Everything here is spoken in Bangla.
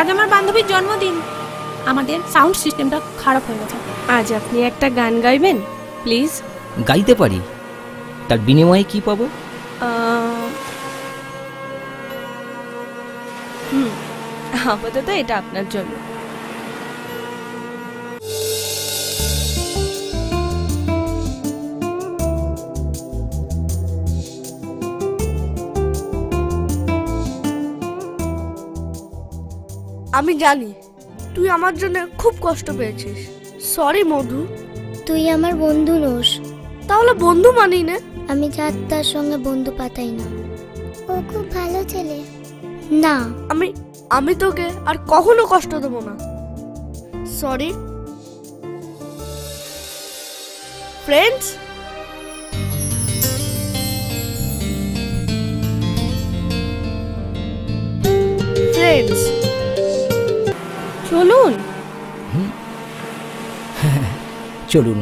আজ আমার বান্ধবীর জন্মদিন, আমাদের সাউন্ড সিস্টেমটা খারাপ হয়ে গেছে। আজ আপনি একটা গান গাইবেন প্লিজ? গাইতে পারি, তার বিনিময়ে কি পাবো? আপাতত এটা আপনার জন্য। আমি জানি তুই আমার জন্য খুব কষ্ট পেয়েছিস। সরি মধু। তুই আমার বন্ধু নোস। তাহলে বন্ধু মানি না? আমি যার তার সঙ্গে বন্ধু পাতাই না। ও খুব ভালো ছেলে। না, আমি তোকে আর কখনো কষ্ট দেবো না। Sorry friends. ফ্রেন্ডস চলুন চলুন।